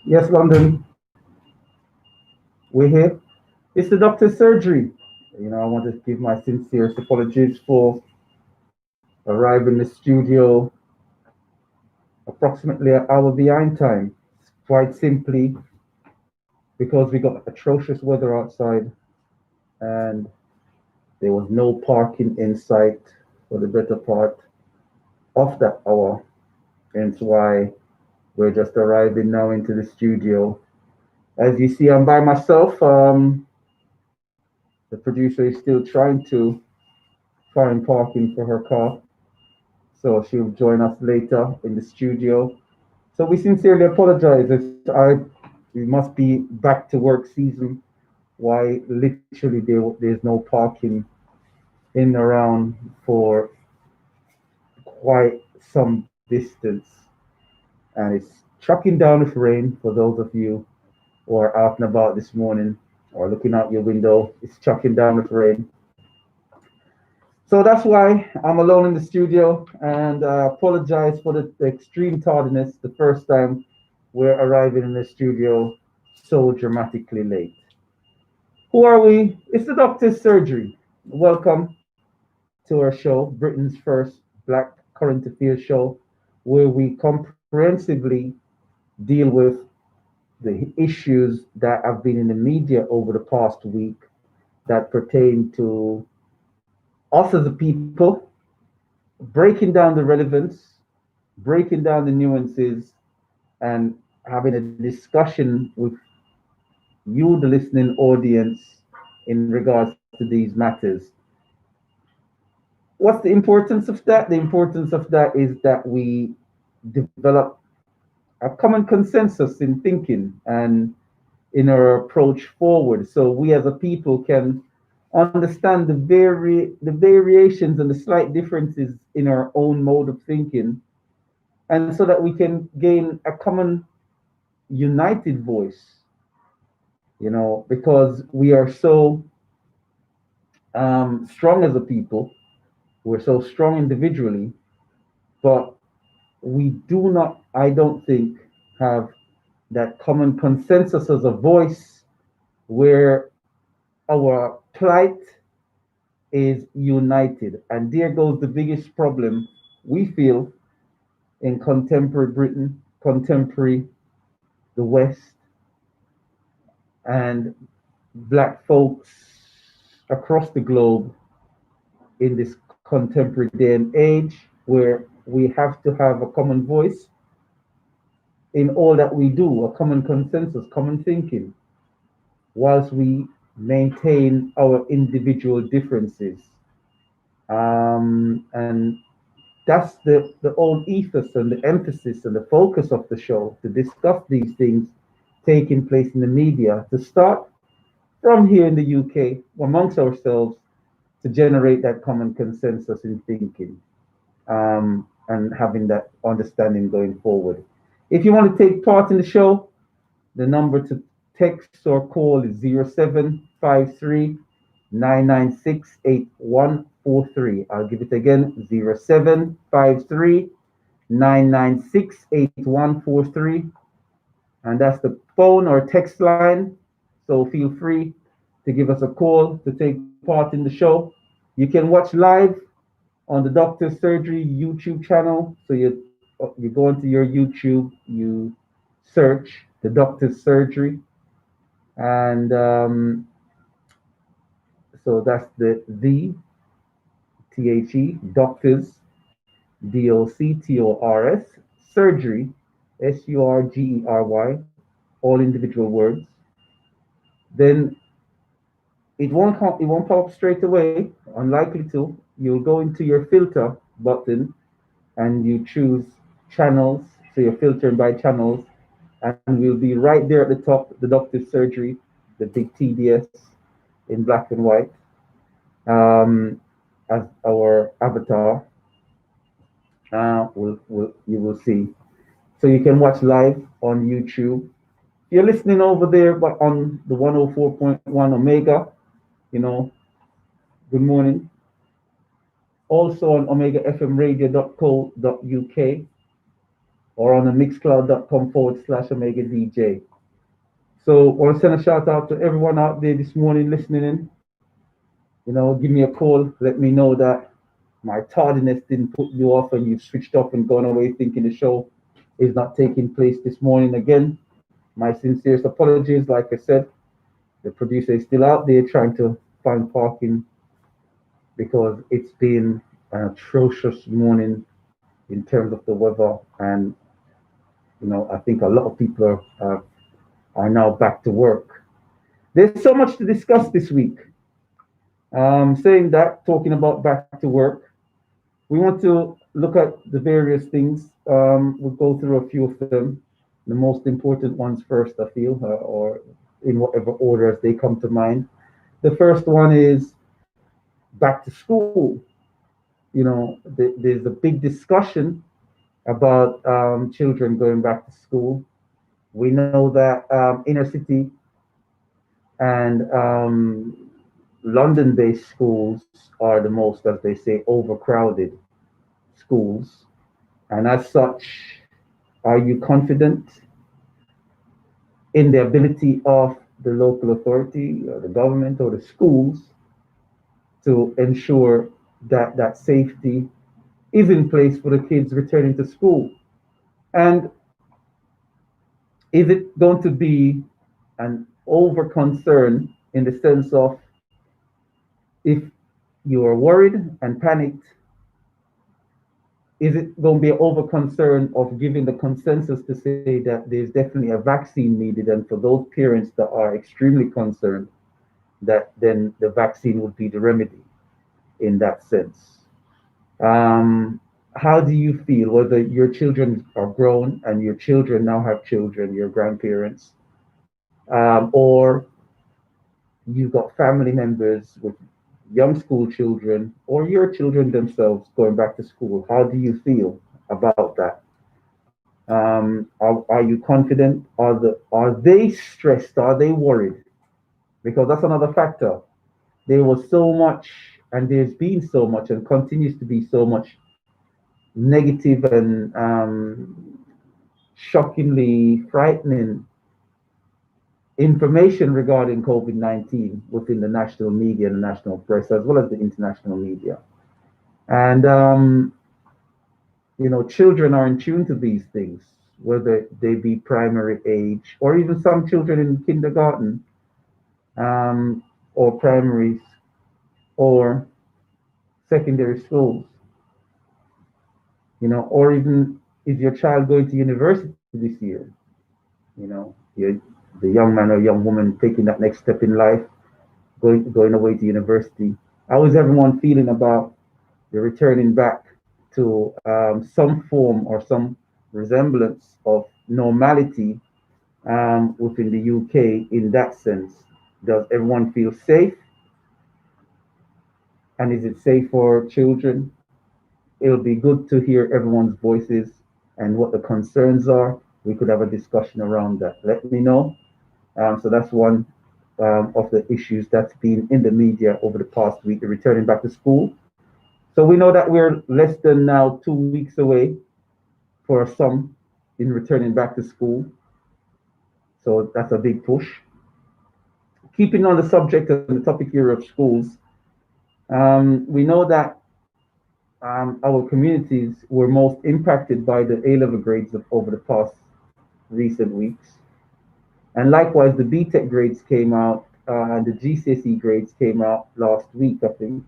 Yes, London, we're here. It's the doctor's surgery. I want to give my sincerest apologies for arriving in the studio approximately an hour behind time. Quite simply because we got atrocious weather outside and there was no parking in sight for the better part of that hour. Hence why we're just arriving now into the studio. As you see, I'm by myself. The producer is still trying to find parking for her car. So she'll join us later in the studio. So we sincerely apologize. We must be back to work season. Why literally there's no parking in and around for quite some distance, and it's chucking down with rain for those of you who are out and about this morning or looking out your window. It's chucking down with rain. So that's why I'm alone in the studio, and I apologize for the extreme tardiness the first time we're arriving in the studio so dramatically late. Who are we? It's the Doctor's Surgery. Welcome to our show, Britain's first Black current affairs show, where we comprehensively deal with the issues that have been in the media over the past week that pertain to us as a people, breaking down the relevance, breaking down the nuances, and having a discussion with you, the listening audience, in regards to these matters. What's the importance of that? The importance of that is that we develop a common consensus in thinking and in our approach forward, so we as a people can understand the variations and the slight differences in our own mode of thinking, and so that we can gain a common united voice, because we are so strong as a people, we're so strong individually, but we do not, I don't think, have that common consensus as a voice where our plight is united. And there goes the biggest problem we feel in contemporary Britain, contemporary the West, and black folks across the globe in this contemporary day and age where we have to have a common voice in all that we do, a common consensus, common thinking, whilst we maintain our individual differences. And that's the old ethos and the emphasis and the focus of the show, to discuss these things taking place in the media, to start from here in the UK amongst ourselves to generate that common consensus in thinking, and having that understanding going forward. If you want to take part in the show, the number to text or call is 0753 996 8143. I'll give it again, 0753 996 8143. And that's the phone or text line. So feel free to give us a call to take part in the show. You can watch live on the Doctor's Surgery YouTube channel. So you go into your YouTube, you search the Doctor's Surgery, and so that's the Doctors, DOCTORS, Surgery, SURGERY, all individual words. Then it won't pop up straight away, unlikely to. You'll go into your filter button and you choose channels. So you're filtering by channels, and we'll be right there at the top, the Doctor's Surgery, the big TDS in black and white, as our avatar. You will see. So you can watch live on YouTube. You're listening over there, but on the 104.1 Omega, you know, good morning. Also on Omega FM Radio.co.uk. or on the mixcloud.com/Omega DJ. So I want to send a shout out to everyone out there this morning listening in. Give me a call. Let me know that my tardiness didn't put you off and you've switched off and gone away thinking the show is not taking place this morning again. My sincerest apologies. Like I said, the producer is still out there trying to find parking because it's been an atrocious morning in terms of the weather. And, I think a lot of people are now back to work. There's so much to discuss this week. Saying that, talking about back to work, we want to look at the various things. We'll go through a few of them. The most important ones first, I feel, or in whatever order as they come to mind. The first one is back to school. There's a big discussion about children going back to school. We know that inner city and London based schools are the most, as they say, overcrowded schools. And as such, are you confident in the ability of the local authority, or the government, or the schools to ensure that that safety is in place for the kids returning to school? And is it going to be an over concern in the sense of if you are worried and panicked, is it going to be an over concern of giving the consensus to say that there's definitely a vaccine needed, and for those parents that are extremely concerned, that then the vaccine would be the remedy in that sense? How do you feel, whether your children are grown and your children now have children, your grandparents, or you've got family members with young school children, or your children themselves going back to school? How do you feel about that? Are you confident? Are they stressed? Are they worried? Because that's another factor. There was so much, and there's been so much, and continues to be so much negative and shockingly frightening information regarding COVID-19 within the national media and the national press, as well as the international media. And, children are in tune to these things, whether they be primary age or even some children in kindergarten, or primaries or secondary schools, or even is your child going to university this year? The young man or young woman taking that next step in life, going away to university. How is everyone feeling about the returning back to some form or some resemblance of normality within the UK in that sense? Does everyone feel safe? And is it safe for children? It'll be good to hear everyone's voices and what the concerns are. We could have a discussion around that. Let me know. So that's one of the issues that's been in the media over the past week, the returning back to school. So we know that we're less than now 2 weeks away for some in returning back to school. So that's a big push. Keeping on the subject and the topic here of schools, we know that our communities were most impacted by the A-level grades over the past recent weeks. And likewise, the BTEC grades came out, and the GCSE grades came out last week, I think,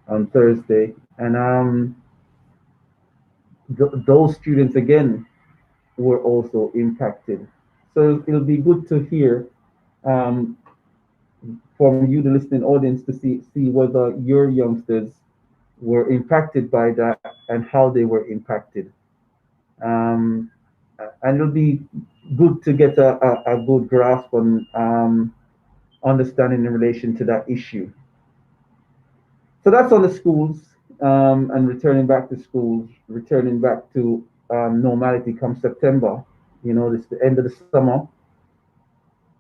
on Thursday. And those students, again, were also impacted. So it'll be good to hear from you, the listening audience, to see whether your youngsters were impacted by that and how they were impacted. And it'll be good to get a good grasp on understanding in relation to that issue. So that's on the schools, and returning back to schools, returning back to normality come September. This is the end of the summer.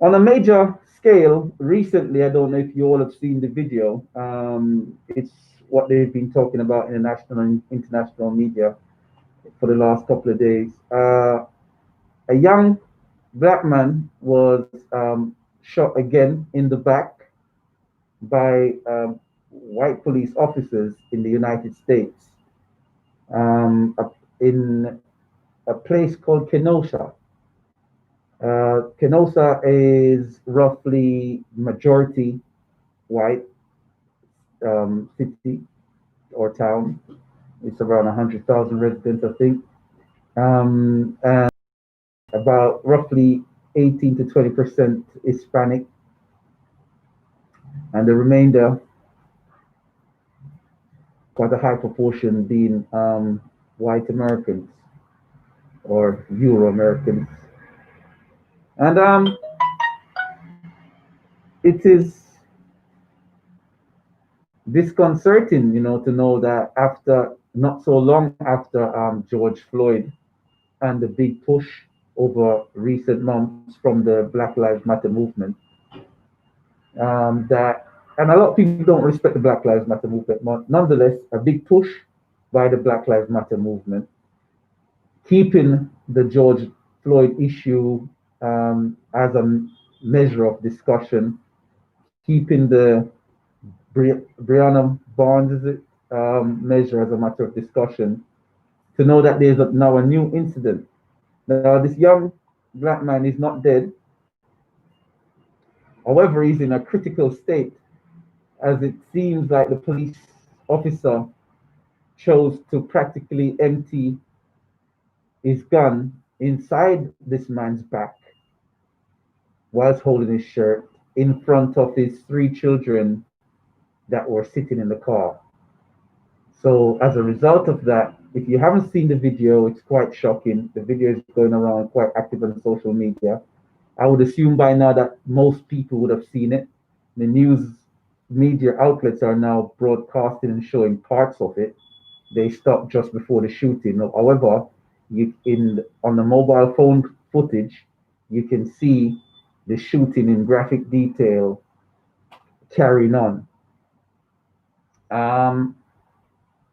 On a major scale, recently, I don't know if you all have seen the video. It's what they've been talking about in the national and international media. for the last couple of days. A young black man was shot again in the back by white police officers in the United States, in a place called Kenosha. Kenosha is roughly majority white city or town. It's around 100,000 residents, I think, and about roughly 18 to 20% Hispanic, and the remainder, quite a high proportion, being white Americans or Euro Americans. And it is disconcerting, to know that after not so long after George Floyd and the big push over recent months from the Black Lives Matter movement, that and a lot of people don't respect the Black Lives Matter movement, but nonetheless, a big push by the Black Lives Matter movement, keeping the George Floyd issue as a measure of discussion, keeping the Breonna Barnes, is it, measure as a matter of discussion, to know that there's now a new incident. Now, this young black man is not dead. However, he's in a critical state, as it seems like the police officer chose to practically empty his gun inside this man's back whilst holding his shirt in front of his 3 children that were sitting in the car. So as a result of that, if you haven't seen the video, it's quite shocking. The video is going around quite active on social media. I would assume by now that most people would have seen it. The news media outlets are now broadcasting and showing parts of it. They stopped just before the shooting. However, on the mobile phone footage, you can see the shooting in graphic detail carrying on.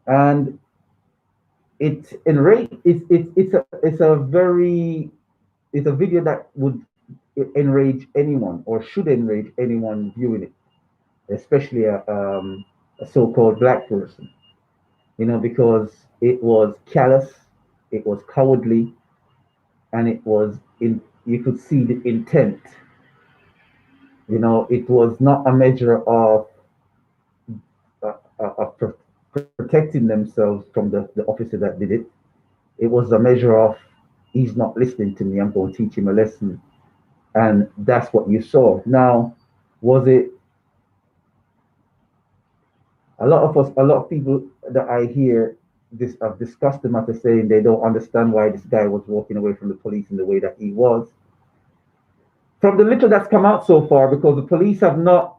And it's a video that would enrage anyone, or should enrage anyone viewing it, especially a so-called black person, because it was callous, it was cowardly, and you could see the intent. It was not a measure of protecting themselves from the officer that did it. It was a measure of, he's not listening to me, I'm going to teach him a lesson. And that's what you saw. Now, was it a lot of people that I hear this have discussed the matter, saying they don't understand why this guy was walking away from the police in the way that he was. From the little that's come out so far, because the police have not,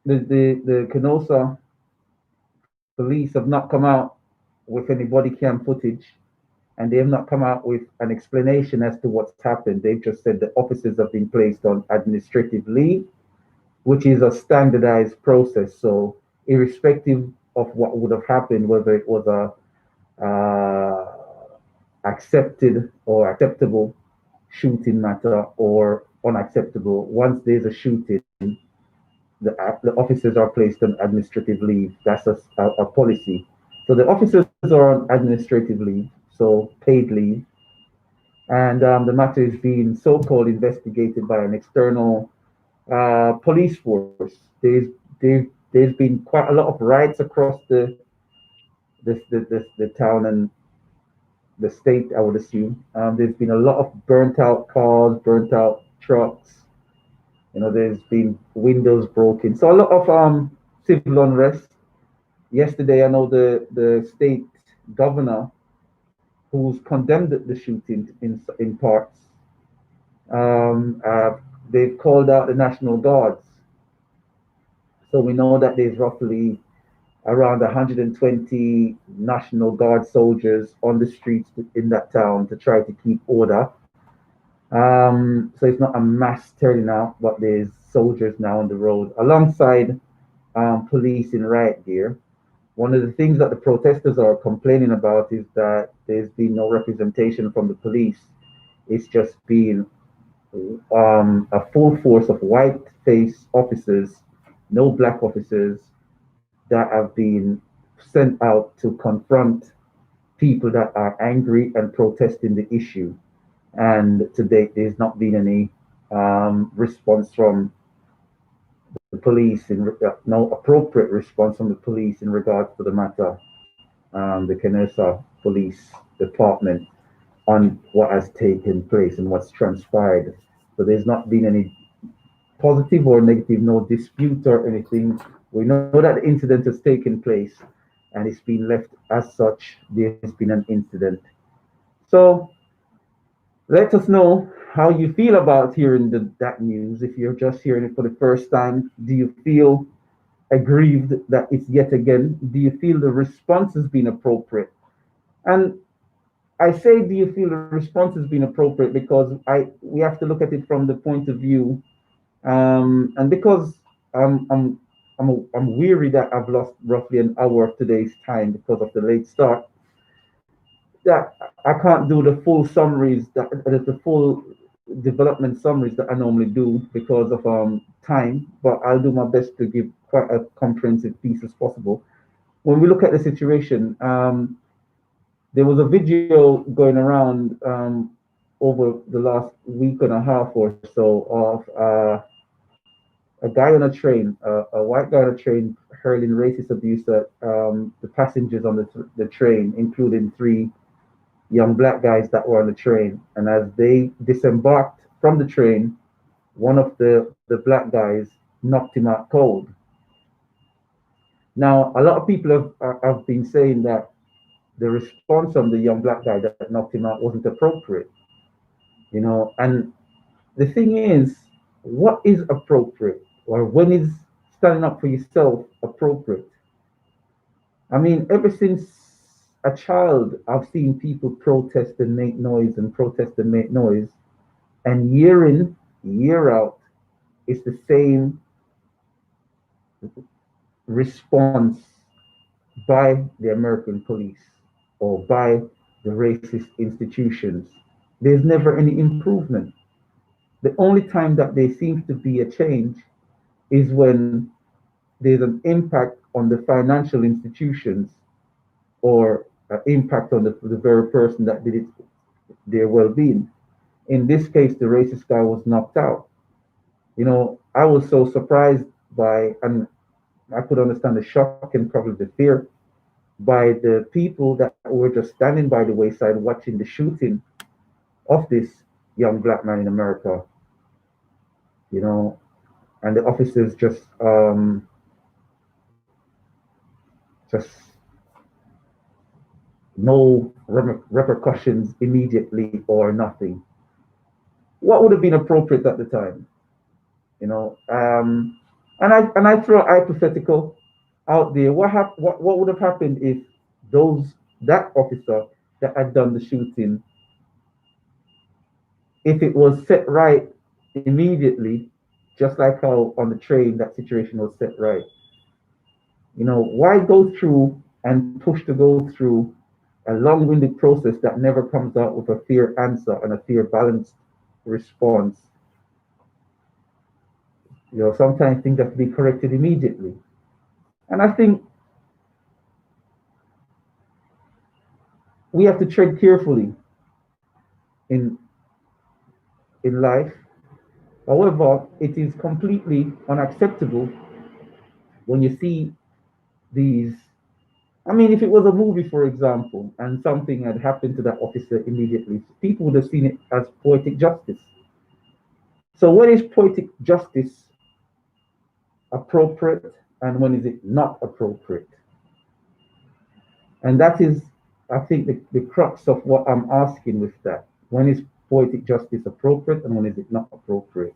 the Kenosha police have not come out with any body cam footage, and they have not come out with an explanation as to what's happened. They've just said the officers have been placed on administrative leave, which is a standardized process. So irrespective of what would have happened, whether it was a accepted or acceptable shooting matter or unacceptable, once there's a shooting, the officers are placed on administrative leave. That's a policy. So the officers are on administrative leave, so paid leave, and the matter is being so-called investigated by an external police force. There's been quite a lot of riots across the town and the state, I would assume. There's been a lot of burnt out cars, burnt out trucks. There's been windows broken. So a lot of civil unrest. Yesterday, I know the state governor, who's condemned the shooting in parts, they've called out the National Guards. So we know that there's roughly around 120 National Guard soldiers on the streets in that town to try to keep order. So it's not a mass turnout, but there's soldiers now on the road alongside police in riot gear. one of the things that the protesters are complaining about is that there's been no representation from the police. It's just been a full force of white face officers, no black officers, that have been sent out to confront people that are angry and protesting the issue. And to date, there's not been any response from the police, no appropriate response from the police in regards to the matter, the Kenosha Police Department, on what has taken place and what's transpired. So there's not been any positive or negative, no dispute or anything. We know that the incident has taken place and it's been left as such. There's been an incident. So let us know how you feel about hearing that news. If you're just hearing it for the first time, do you feel aggrieved that it's yet again? Do you feel the response has been appropriate? And I say, do you feel the response has been appropriate? Because we have to look at it from the point of view, and because I'm weary that I've lost roughly an hour of today's time because of the late start. That I can't do the full summaries, the full development summaries that I normally do because of time. But I'll do my best to give quite a comprehensive piece as possible. When we look at the situation, there was a video going around over the last week and a half or so of a guy on a train, a white guy on a train, hurling racist abuse at the passengers on the train, including three young black guys that were on the train. And as they disembarked from the train, one of the black guys knocked him out cold. Now, a lot of people have been saying that the response from the young black guy that knocked him out wasn't appropriate, and the thing is, what is appropriate, or when is standing up for yourself appropriate? I mean, ever since a child, I've seen people protest and make noise and protest and make noise, and year in, year out, it's the same response by the American police or by the racist institutions. There's never any improvement. The only time that there seems to be a change is when there's an impact on the financial institutions or an impact on the very person that did it, their well-being. In this case, the racist guy was knocked out. I was so surprised by, and I could understand the shock and probably the fear by the people that were just standing by the wayside watching the shooting of this young black man in America, and the officers just no repercussions immediately or nothing. What would have been appropriate at the time? And I throw a hypothetical out there. What would have happened if that officer that had done the shooting, if it was set right immediately, just like how on the train that situation was set right? Why go through and push to go through a long-winded process that never comes out with a fair answer and a fair balanced response? Sometimes things have to be corrected immediately. And I think we have to tread carefully in life. However, it is completely unacceptable when you see these. I mean, if it was a movie, for example, and something had happened to that officer immediately, people would have seen it as poetic justice. So when is poetic justice appropriate and when is it not appropriate? And that is, I think, the crux of what I'm asking with that. When is poetic justice appropriate and when is it not appropriate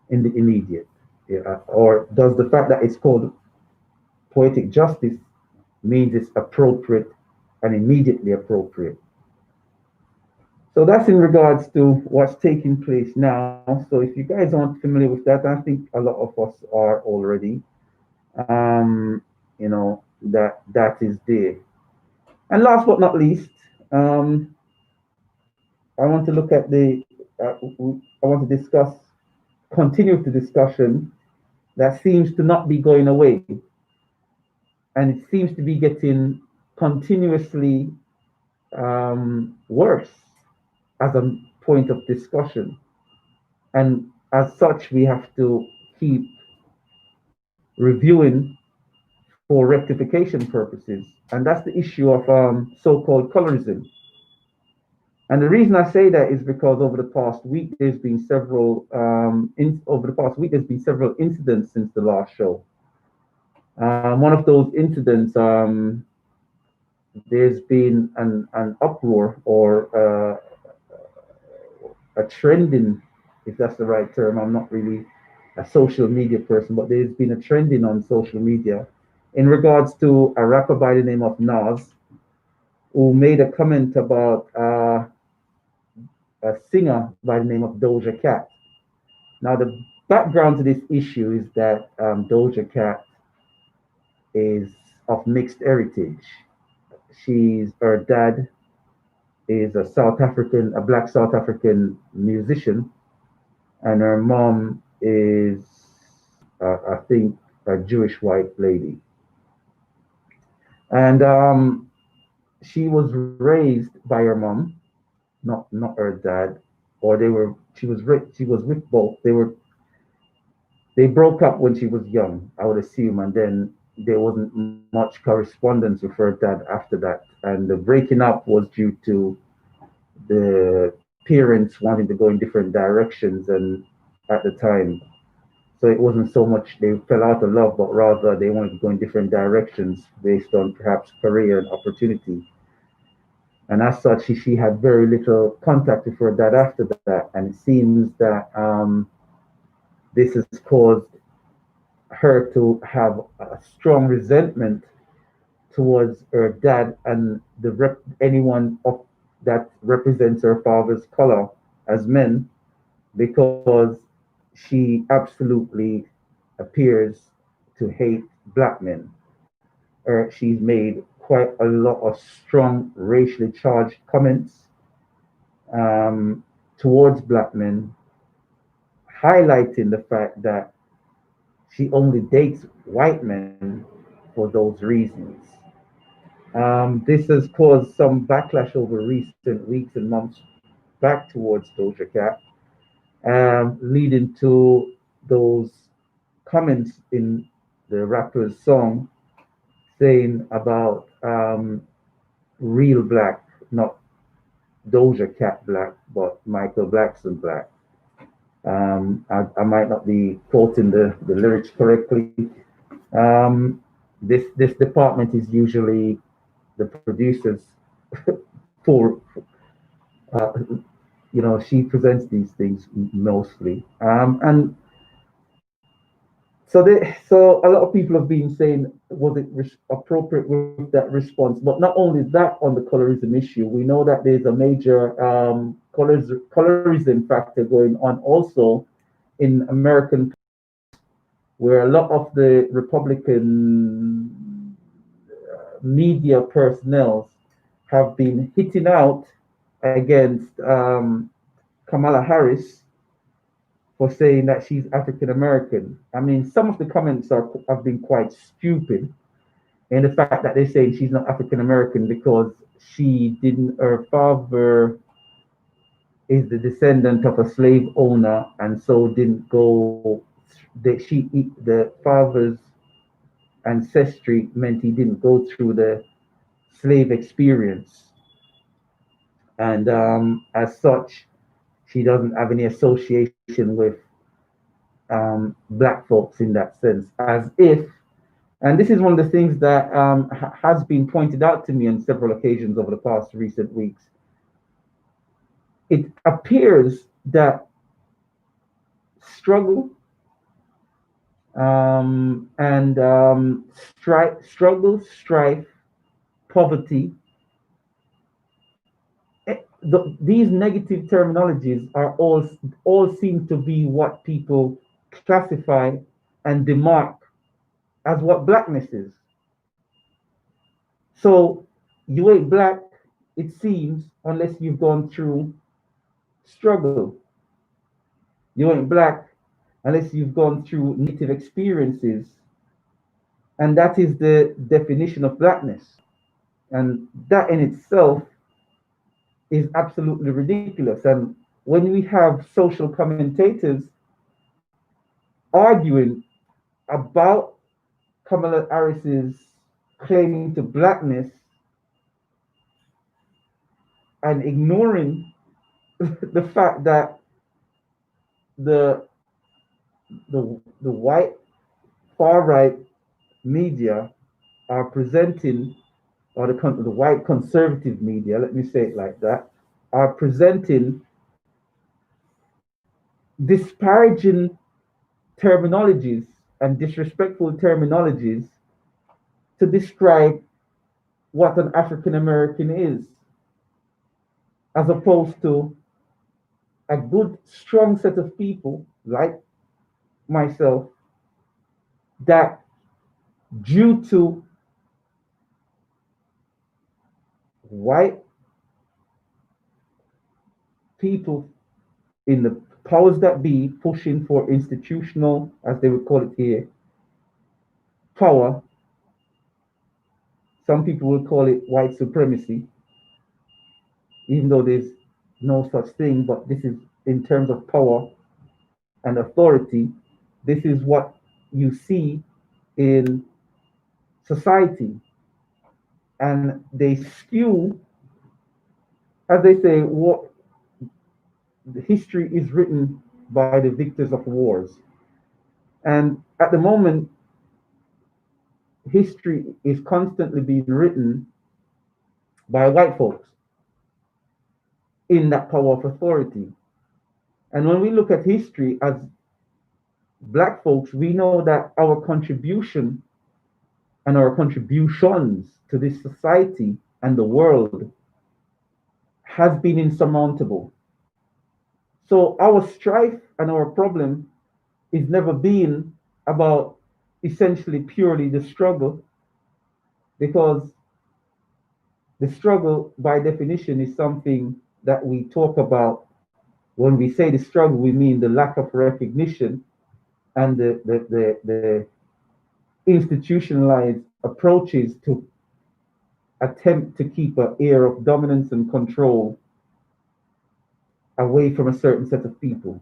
in the immediate? Yeah. Or does the fact that it's called poetic justice means it's appropriate and immediately appropriate? So that's in regards to what's taking place now. So if you guys aren't familiar with that, I think a lot of us are already. Um, you know, that is there. And last but not least, I want to look at I want to continue the discussion that seems to not be going away, and it seems to be getting continuously worse as a point of discussion. And as such, we have to keep reviewing for rectification purposes. And that's the issue of so-called colorism. And the reason I say that is because over the past week, there's been several incidents since the last show. One of those incidents, there's been an uproar or a trending, if that's the right term. I'm not really a social media person, but there's been a trending on social media in regards to a rapper by the name of Nas, who made a comment about a singer by the name of Doja Cat. Now, the background to this issue is that Doja Cat is of mixed heritage. Her dad is a black South African musician, and her mom is, I think, a Jewish white lady. And she was raised by her mom, not her dad, or they were. She was with both. They broke up when she was young, I would assume, and then there wasn't much correspondence with her dad after that. And the breaking up was due to the parents wanting to go in different directions, and at the time, so it wasn't so much they fell out of love, but rather they wanted to go in different directions based on perhaps career and opportunity. And as such, she had very little contact with her dad after that. And it seems that this has caused her to have a strong resentment towards her dad and anyone that represents her father's color as men, because she absolutely appears to hate black men. She's made quite a lot of strong racially charged comments towards black men, highlighting the fact that she only dates white men for those reasons. This has caused some backlash over recent weeks and months back towards Doja Cat, leading to those comments in the rapper's song saying about real black, not Doja Cat black, but Michael Blackson black. I might not be quoting the lyrics correctly. This department is usually the producers for uh, she presents these things mostly, and so a lot of people have been saying, was it appropriate with that response? But not only that, on the colorism issue, we know that there's a major colorism factor going on also in American, where a lot of the Republican media personnel have been hitting out against Kamala Harris for saying that she's African American. I mean, some of the comments have been quite stupid, in the fact that they're saying she's not African American because her father is the descendant of a slave owner, and so didn't go. The father's ancestry meant he didn't go through the slave experience, and as such, she doesn't have any association with black folks in that sense, as if, and this is one of the things that has been pointed out to me on several occasions over the past recent weeks. It appears that struggle and strife, poverty, these negative terminologies are all seem to be what people classify and demark as what blackness is. So you ain't black, it seems, unless you've gone through struggle. You ain't black unless you've gone through native experiences. And that is the definition of blackness. And that in itself is absolutely ridiculous. And when we have social commentators arguing about Kamala Harris's claiming to blackness and ignoring the fact that the the white far right media are presenting, or the white conservative media, let me say it like that, are presenting disparaging terminologies and disrespectful terminologies to describe what an African American is, as opposed to a good, strong set of people like myself that, due to white people in the powers that be pushing for institutional, as they would call it here, power, some people would call it white supremacy, even though there's no such thing, but this is in terms of power and authority, this is what you see in society. And they skew, as they say, what the history is written by the victors of wars. And at the moment, history is constantly being written by white folks in that power of authority. And when we look at history as black folks, we know that our contribution and our contributions to this society and the world has been insurmountable. So our strife and our problem is never been about essentially purely the struggle, because the struggle by definition is something that we talk about. When we say the struggle, we mean the lack of recognition and the institutionalized approaches to attempt to keep an air of dominance and control away from a certain set of people.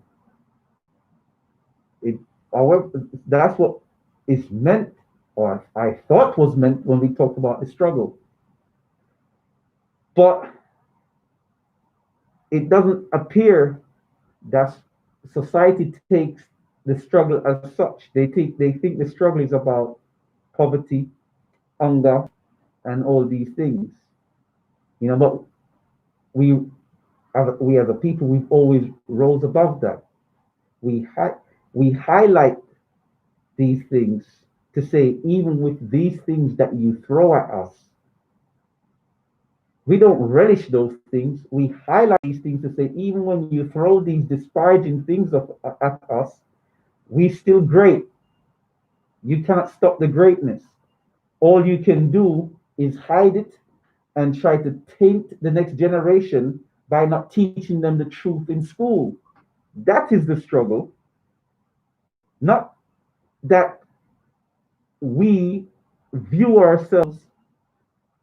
It, however, that's what is meant, or I thought was meant when we talked about the struggle. But it doesn't appear that society takes the struggle as such. They think the struggle is about poverty, hunger, and all these things. But we as a people, we've always rose above that. We we highlight these things to say, even with these things that you throw at us, we don't relish those things. We highlight these things to say, even when you throw these disparaging things at us, we still great. You cannot stop the greatness. All you can do is hide it and try to taint the next generation by not teaching them the truth in school. That is the struggle. Not that we view ourselves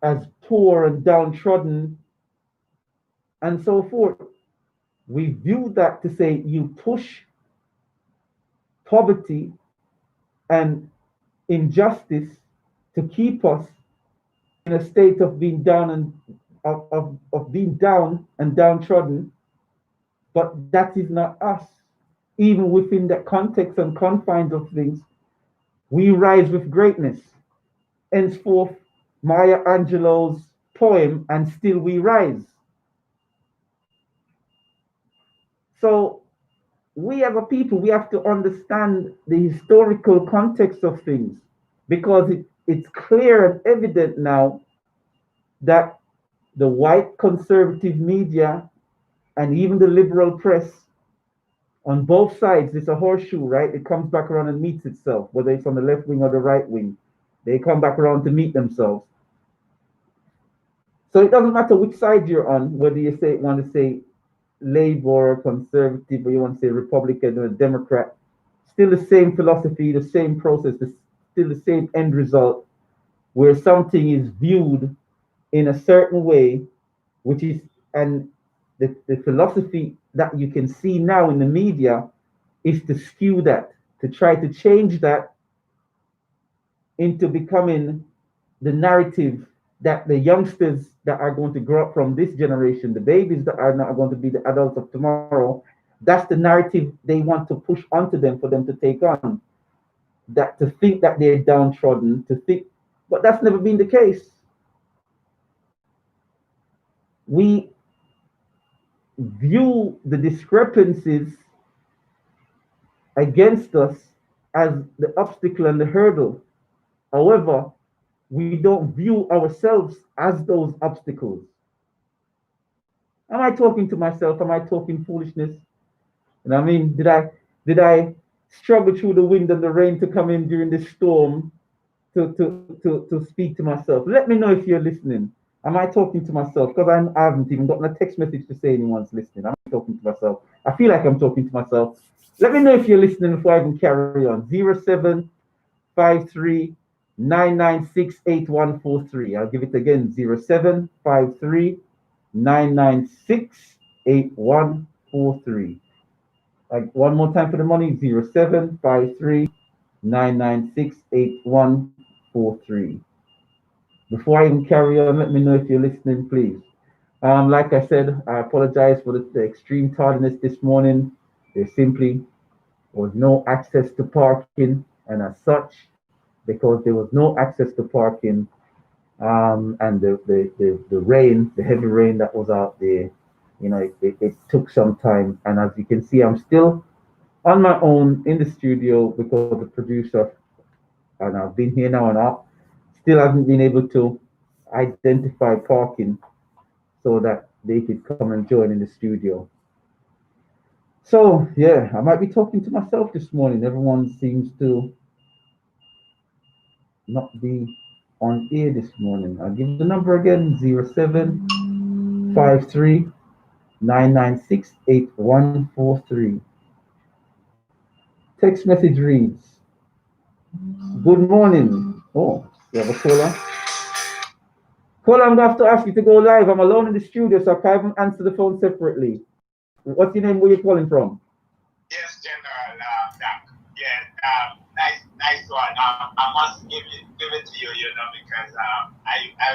as poor and downtrodden and so forth. We view that to say you push poverty and injustice to keep us in a state of being down and of being down and downtrodden, but that is not us. Even within the context and confines of things, we rise with greatness. Henceforth, Maya Angelou's poem, "And Still We Rise." So we as a people, we have to understand the historical context of things, because it's clear and evident now that the white conservative media and even the liberal press on both sides, it's a horseshoe, right? It comes back around and meets itself, whether it's on the left wing or the right wing. They come back around to meet themselves. So it doesn't matter which side you're on, whether you say want to say Labour or Conservative, or you want to say Republican or Democrat. Still the same philosophy, the same process, still the same end result, where something is viewed in a certain way, which is, and the philosophy that you can see now in the media is to skew that, to try to change that into becoming the narrative that the youngsters that are going to grow up from this generation, the babies that are not going to be the adults of tomorrow, that's the narrative they want to push onto them for them to take on. That to think that they're downtrodden, to think, but that's never been the case. We view the discrepancies against us as the obstacle and the hurdle. However, we don't view ourselves as those obstacles. Am I talking to myself? Am I talking foolishness? And I mean, did I struggle through the wind and the rain to come in during this storm to speak to myself? Let me know if you're listening. Am I talking to myself? Because I haven't even gotten a text message to say anyone's listening. I'm talking to myself. I feel like I'm talking to myself. Let me know if you're listening before I can carry on. 0753 996 8143. I'll give it again. 0753 996 8143. Like one more time for the money. 0753 996 8143. Before I even carry on, let me know if you're listening, please. Like I said, I apologize for the extreme tardiness this morning. There simply was no access to parking, and as such, because there was no access to parking, and the rain, the heavy rain that was out there, it took some time. And as you can see, I'm still on my own in the studio because the producer, and I've been here now and up, still hasn't been able to identify parking so that they could come and join in the studio. So yeah, I might be talking to myself this morning. Everyone seems to not be on air this morning. I'll give the number again: 0753 996 8143. Text message reads, "Good morning." Oh, you have a caller? Caller, I'm gonna have to ask you to go live. I'm alone in the studio, so I can't even answer the phone separately. What's your name? Where you calling from? Yes, General Doc. Yeah, nice one. I must give it to you, because I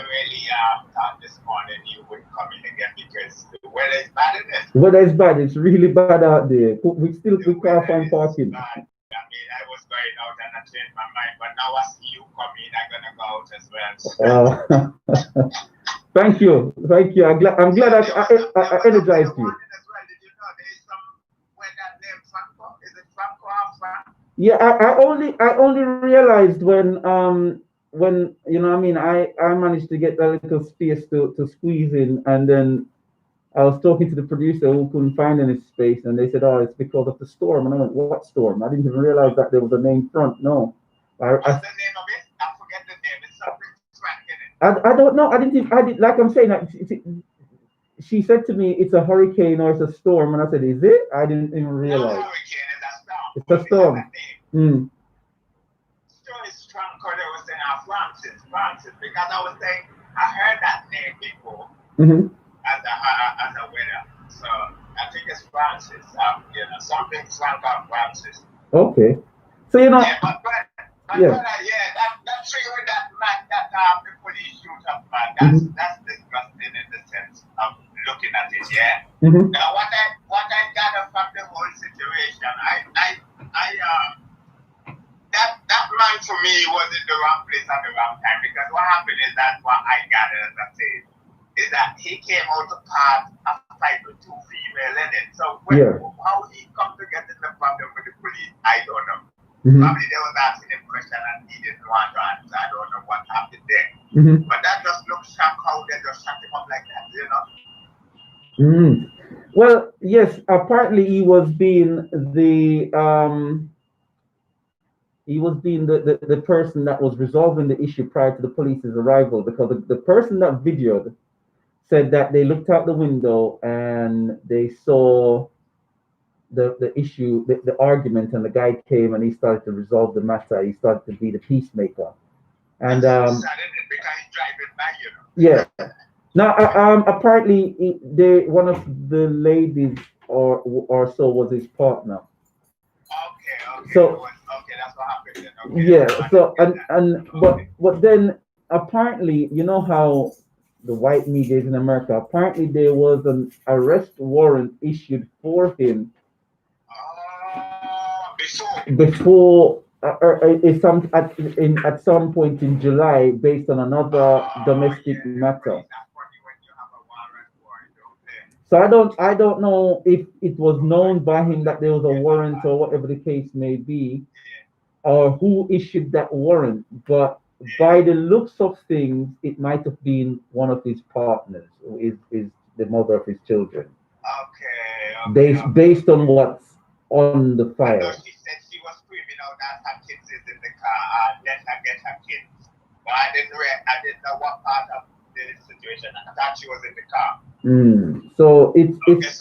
really thought this morning you would come in again because the weather is bad, isn't it? The weather is bad. It's really bad out there. We can't find parking. Bad. I mean, I was going out and I changed my mind, but now I see you coming, I'm gonna go out as well. Thank you. I'm glad I energized you. Yeah, I only realized when I managed to get a little space to squeeze in, and then I was talking to the producer who couldn't find any space, and they said, "Oh, it's because of the storm." And I went, "What storm?" I didn't even realize that there was a name front. No, what's the name of it? I forget the name. It's something track in it. I don't know. I didn't. I did like I'm saying. She said to me, "It's a hurricane or it's a storm," and I said, "Is it?" I didn't even realize. No, hurricane. It's a storm. It's a storm. Still, it's strong because I was saying Francis, because I was saying I heard that name before as a winner. So I think it's Francis. Something strong about Francis. Okay. So Yeah, but that trigger with that man that the police shoot up, man. That's disgusting in the sense of looking at it. Yeah. Now what I gather from the whole situation, that man for me was in the wrong place at the wrong time, because what happened is that what I gathered, as I said, is that he came out to part a fight with two female in it. So how he come to get in the problem with the police, I don't know. Probably they was asking him question and he didn't want to answer. I don't know what happened there. But that just looks shock how they just shut him up like that, Well, yes, apparently he was being the person that was resolving the issue prior to the police's arrival, because the person that videoed said that they looked out the window and they saw the issue, the argument, and the guy came and he started to resolve the matter. He started to be the peacemaker. And yeah. Now, apparently, one of the ladies or so was his partner. Okay. So okay, that's what happened then. Okay, yeah. So but then apparently, you know how the white media is in America. Apparently, there was an arrest warrant issued for him before at some point in July, based on another domestic matter. So I don't know if it was known by him that there was a warrant or whatever the case may be, or who issued that warrant. But by the looks of things, it might have been one of his partners, who is the mother of his children. Based on what's on the file. She said she was screaming out that her kids is in the car and let her get her kids. But I didn't know what part of the situation. I thought she was in the car. So it's so it's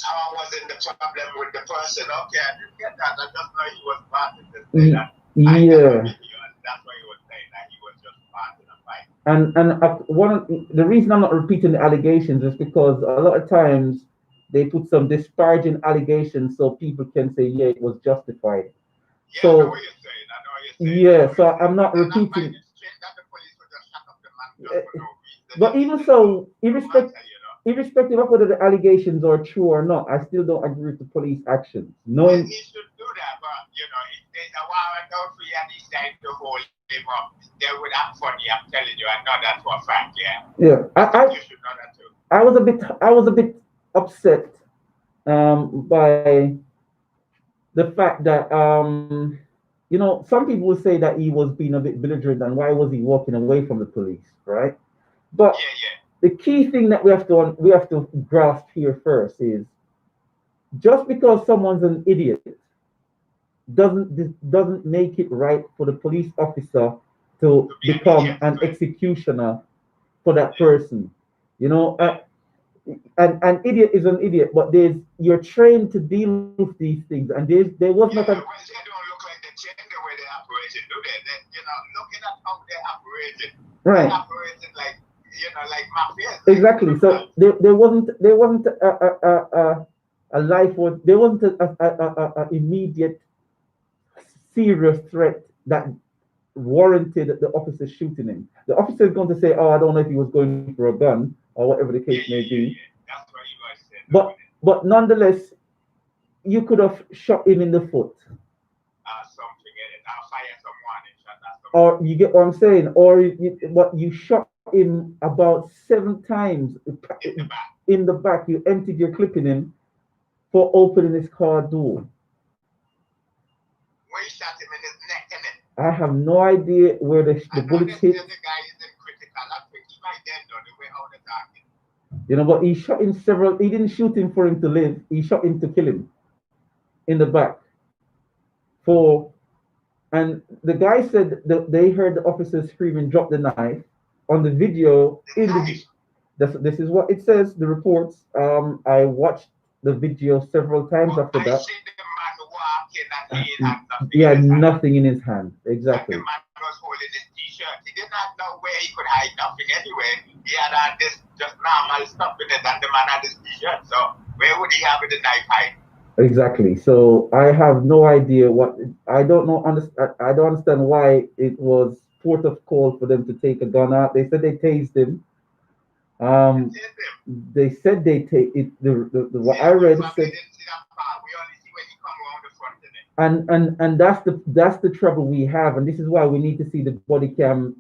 her was in the problem with the person. Okay, I didn't get that. I just know he was part of this thing. Yeah. That's why he was saying that he was just part of the fight. And the reason I'm not repeating the allegations is because a lot of times they put some disparaging allegations so people can say, yeah, it was justified. Yeah, so, I know what you're saying. Yeah, so I'm not repeating. But even so, irrespective of whether the allegations are true or not, I still don't agree with the police actions. Knowing he should do that, but if there's a warrant out for you and he's trying to hold him up, they would act funny. I'm telling you, I know that for a fact. Yeah. You should know that too. I was a bit upset by the fact that some people will say that he was being a bit belligerent and why was he walking away from the police, right? But the key thing that we have to grasp here first is just because someone's an idiot doesn't make it right for the police officer to become an executioner for that person. An idiot is an idiot, but you're trained to deal with these things, and there was not. They don't look like the gender where they operated, do they? Looking at how they operated, right? They operated like mafia. Exactly. So there wasn't a life or there wasn't a immediate serious threat that warranted the officer shooting him. The officer is going to say, "Oh, I don't know if he was going for a gun or whatever the case may be." That's what you guys said. But nonetheless, you could have shot him in the foot. Something in it. I'll fire someone and shot that. Or you get what I'm saying? Or you shot him about 7 times in the back. You emptied your clip in him for opening his car door. Where you shot him in his neck, innit? I have no idea where the bullet hit. The guy isn't critical. I think he might dead though, the way how they're talking. But he shot him he didn't shoot him for him to live. He shot him to kill him in the back. And the guy said that they heard the officers screaming, "Drop the knife." On the video, this is what it says, the reports. I watched the video several times after that. I see the man walking and he had nothing. He had nothing in his hand. Exactly. And the man was holding his t-shirt. He did not know where he could hide nothing anyway. He had this just normal stuff in it, and the man had his t-shirt. So where would he have the knife hide? Exactly. So I have no idea I don't understand why it was port of call for them to take a gun out. They said they tased him. They said they take it. What I read said. And that's the trouble we have, and this is why we need to see the body cam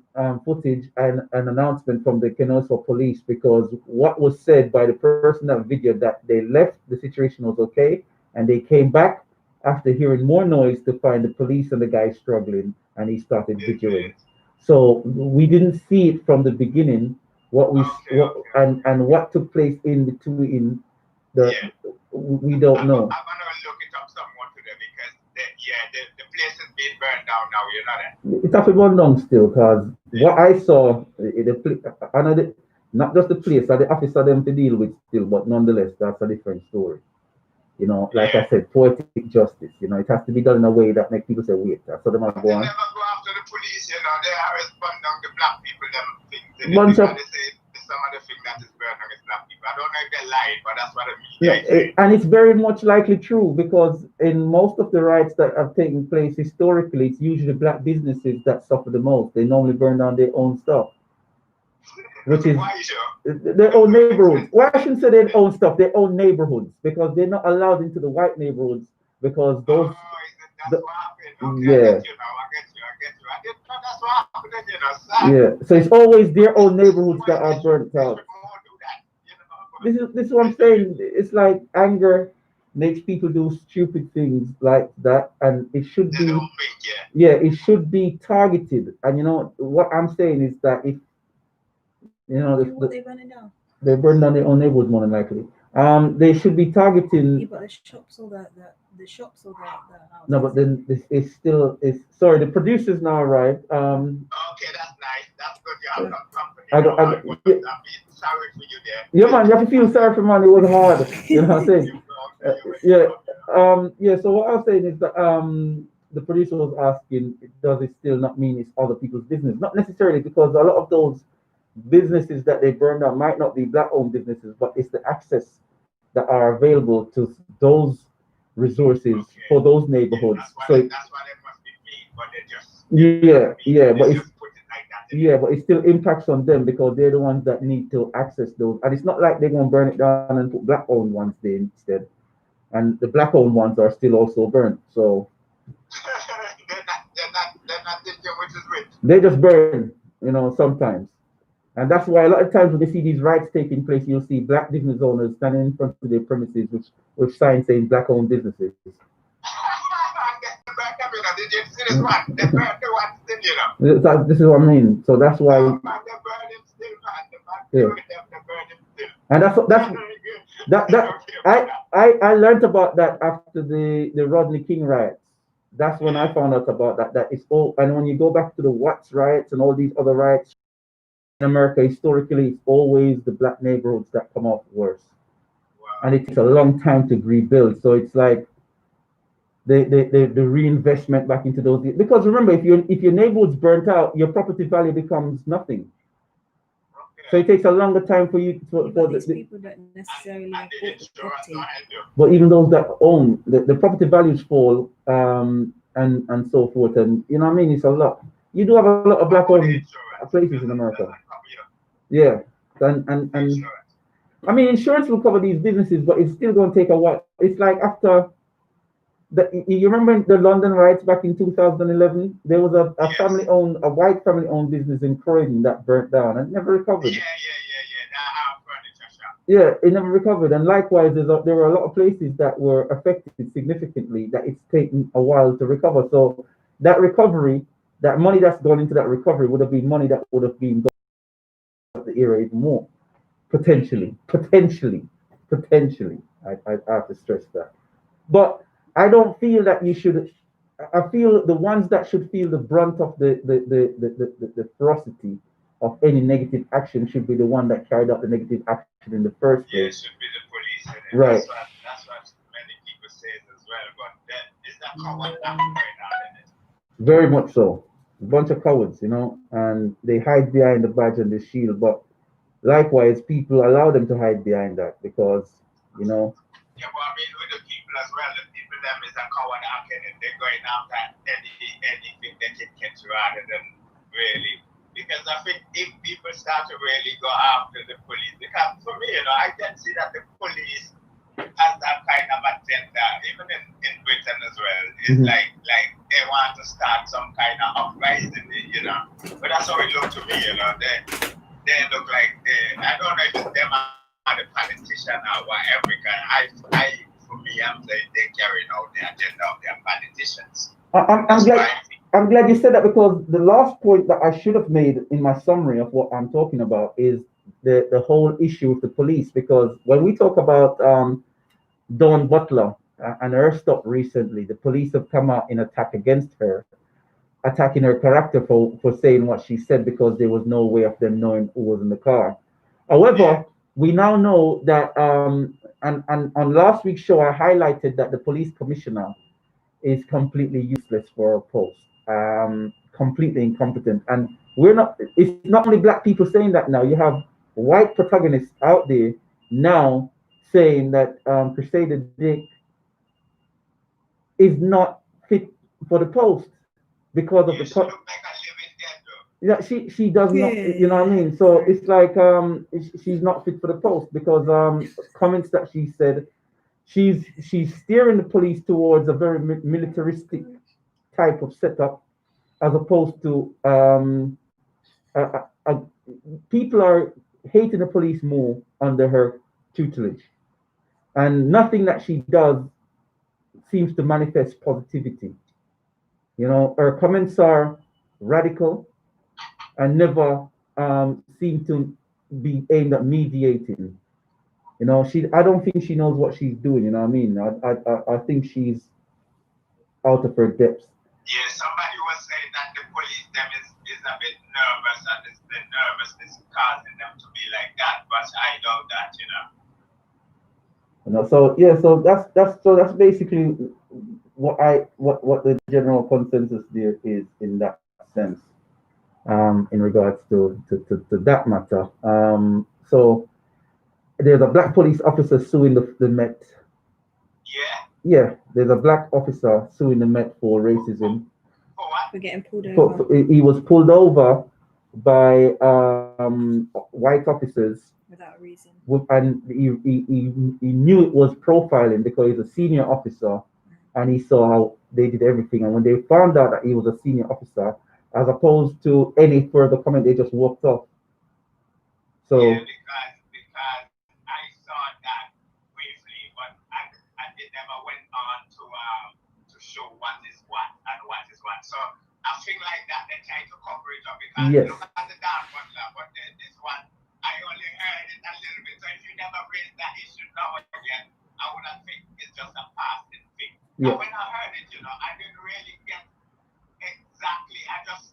footage and an announcement from the Kenoso police, because what was said by the person that videoed that they left, the situation was okay, and they came back after hearing more noise to find the police and the guy struggling, and he started videoing. So we didn't see it from the beginning. And what took place in between we don't know. I'm gonna look it up somewhat today because the place is being burned down now. You know that. It's up and run down still, because what I saw, Not just the place, or the officer them to deal with still, but nonetheless, that's a different story. You know, like I Yeah. said, poetic justice. You know, it has to be done in a way that make people say, wait, that's what them are But they going. never go after the police, you know. They always burn down the black people, them things. And Bunch because of they say some of the thing that is burned down is black people. I don't know if they lied, but that's what the no, media is saying. and it's very much likely true because in most of the riots that have taken place historically, it's usually black businesses that suffer the most. They normally burn down their own stuff, which is Why, sure? their own neighborhoods. Well, I shouldn't say their own stuff, their own neighborhoods, because they're not allowed into the white neighborhoods because Oh, those, is it, that's the, what happened. Okay, I yeah, get you now. I get you. I get you. I didn't know that's what happened, you know, sad. yeah. So it's always their own This is neighborhoods why that are burnt they out. should more do that, you know. But This is what I'm saying. It's like anger makes people do stupid things like that, and it should they be, don't think, yeah. yeah, it should be targeted. And you know what I'm saying is that if you know Do what they burning down. they burn down their own neighborhoods more than likely, they should be Yeah, targeting. but the shops or the shops or the No, houses. but then this is still is sorry. The producers now arrived. Okay, that's nice. That's good. You have some company. I don't. I I, was, yeah, I'm being sorry for you there. yeah, man, you have to feel sorry for man. It was hard. You know what I'm saying? You know, you Yeah. know. Yeah. So what I was saying is that the producer was asking, does it still not mean it's other people's business? Not necessarily, because a lot of those businesses that they burned down might not be black-owned businesses, but it's the access that are available to those resources Okay. for those Yeah, neighborhoods. that's why So that's why they must be mean, but they just yeah, yeah, they but it's just put it like that. yeah, but it still impacts on them because they're the ones that need to access those. And it's not like they're gonna burn it down and put black-owned ones there instead. And the black-owned ones are still also burnt. So they're not thinking which is which. they just burn, you know, sometimes. And that's why a lot of times when you see these riots taking place, you'll see black business owners standing in front of their premises with signs saying black-owned businesses. They burn them, you know. Did you see this one? They burn the one still, you know. This is what I mean. So that's why, No, man, they burn him still, man. The man yeah. doing them, they burn him still. And that I learned about that after the Rodney King riots. That's when I found out about that it's all. And when you go back to the Watts riots and all these other riots in America, historically, it's always the black neighborhoods that come off worse, and Wow. it takes a long time to rebuild. So it's like the reinvestment back into those, because remember, if your neighborhood's burnt out, your property value becomes nothing. So it Okay. takes a longer time for you Yeah, for but these the people don't necessarily And have the bought the insurance property. don't help you. but even those that own the property values fall, and so forth, and you know what I mean, it's a lot. You do have a lot of What black about the owned insurance? places Because in it America. doesn't cover you. Yeah, The and insurance. I mean, insurance will cover these businesses, but it's still going to take a while. It's like after you remember the London riots back in 2011, there was a Yes. family owned, a white family owned business in Croydon that burnt down and never recovered. Yeah. That our furniture shop. Yeah, it never recovered. And likewise, there were a lot of places that were affected significantly that it's taken a while to recover. So that recovery, that money that's gone into that recovery would have been money that would have been gone the era even more. Potentially. I have to stress that. But I don't feel that you should. I feel the ones that should feel the brunt of the ferocity of any negative action should be the one that carried out the negative action in the first Yeah, place. it should be the police. And Right. that's what many people say as well. But that is that coward act right now, isn't it? Very much so. A bunch of cowards, you know, and they hide behind the badge and the shield. But likewise, people allow them to hide behind that because, you know, Yeah, but I mean with the people as well, the people them is a coward acting and they're going after anything they can catch rather than really. Because I think if people start to really go after the police, because for me, you know, I can see that the police has that kind of agenda, even in Britain as well. It's Mhm. like they want to start some kind of uprising, you know. But that's how it look to me, you know. They look like I don't know if it's them or the politician or whatever. Because for me, I'm saying they're carrying out the agenda of their politicians. I'm That's glad. why I think. I'm glad you said that because the last point that I should have made in my summary of what I'm talking about is the whole issue with the police. Because when we talk about Dawn Butler and her stop recently, the police have come out in attack against her, attacking her character for saying what she said because there was no way of them knowing who was in the car. However, we now know that, and on last week's show, I highlighted that the police commissioner is completely useless for a post, completely incompetent. And we're not, it's not only black people saying that now, you have white protagonists out there now saying that Crusader Dick is not fit for the post because of You the should look like a living dead, though. yeah, she does not, you know what I mean? So it's like she's not fit for the post because comments that she said, she's steering the police towards a very militaristic type of setup as opposed to people are hating the police more under her tutelage, and nothing that she does seems to manifest positivity. You know, her comments are radical and never seem to be aimed at mediating. You know, I don't think she knows what she's doing. You know what I mean? I think she's out of her depth. Yeah, somebody was saying that the police them is a bit nervous and it's the nervousness causing them to be like that, but I doubt that, you know. You know, so yeah, so that's basically what the general consensus there is in that sense, in regards to that matter. So there's a black police officer suing the Met. Yeah. Yeah, there's a black officer suing the Met for racism. For what? We're getting pulled over He was pulled over by white officers without a reason. and he knew it was profiling because he's a senior officer and he saw how they did everything. And when they found out that he was a senior officer, as opposed to any further comment, they just walked off. So Yeah, because I saw that briefly, but I did never went on to show what is what and what is what. So I feel like that they try to cover it up because Yes. look at the Don Butler, but this one I only heard it a little bit. So if you never raised that issue now again, I wouldn't think it's just a passing thing. Yeah. And when I heard it, I didn't really get exactly. I just